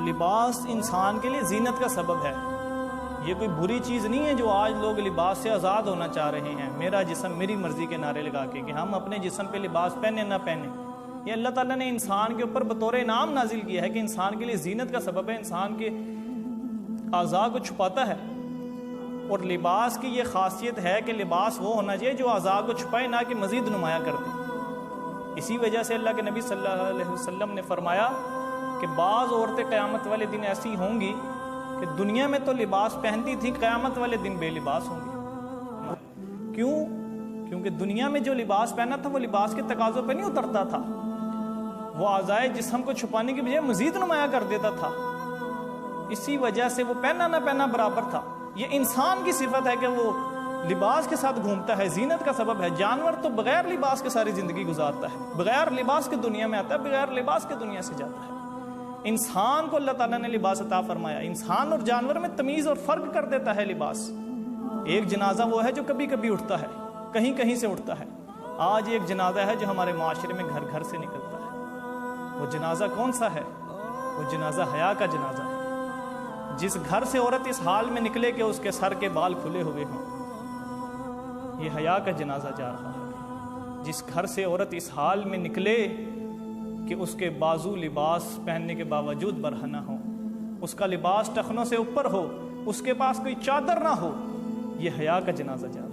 لباس انسان کے لیے زینت کا سبب ہے. یہ کوئی بری چیز نہیں ہے جو آج لوگ لباس سے آزاد ہونا چاہ رہے ہیں، میرا جسم میری مرضی کے نعرے لگا کے کہ ہم اپنے جسم پہ لباس پہنے نہ پہنے. یہ اللہ تعالیٰ نے انسان کے اوپر بطور انعام نازل کیا ہے کہ انسان کے لیے زینت کا سبب ہے، انسان کے اعضاء کو چھپاتا ہے. اور لباس کی یہ خاصیت ہے کہ لباس وہ ہونا چاہیے جو اعضاء کو چھپائے، نہ کہ مزید نمایاں کر دے. اسی وجہ سے اللہ کے نبی صلی اللہ علیہ وسلم نے فرمایا کہ بعض عورتیں قیامت والے دن ایسی ہوں گی کہ دنیا میں تو لباس پہنتی تھیں، قیامت والے دن بے لباس ہوں گی. کیوں؟ کیونکہ دنیا میں جو لباس پہنا تھا وہ لباس کے تقاضوں پہ نہیں اترتا تھا، وہ اعضائے جسم کو چھپانے کی بجائے مزید نمایاں کر دیتا تھا. اسی وجہ سے وہ پہنا نہ پہنا برابر تھا. یہ انسان کی صفت ہے کہ وہ لباس کے ساتھ گھومتا ہے، زینت کا سبب ہے. جانور تو بغیر لباس کے ساری زندگی گزارتا ہے، بغیر لباس کے دنیا میں آتا ہے، بغیر لباس کے دنیا سے جاتا ہے. انسان کو اللہ تعالیٰ نے لباس عطا فرمایا. انسان اور جانور میں تمیز اور فرق کر دیتا ہے لباس. ایک جنازہ وہ ہے جو کبھی کبھی اٹھتا ہے، کہیں کہیں سے اٹھتا ہے. آج ایک جنازہ ہے جو ہمارے معاشرے میں گھر گھر سے نکلتا ہے. وہ جنازہ کون سا ہے؟ وہ جنازہ حیا کا جنازہ ہے. جس گھر سے عورت اس حال میں نکلے کہ اس کے سر کے بال کھلے ہوئے ہوں، یہ حیا کا جنازہ جا رہا ہے. جس گھر سے عورت اس حال میں نکلے کہ اس کے بازو لباس پہننے کے باوجود برہنہ ہو، اس کا لباس ٹخنوں سے اوپر ہو، اس کے پاس کوئی چادر نہ ہو، یہ حیا کا جنازہ جا رہا ہے.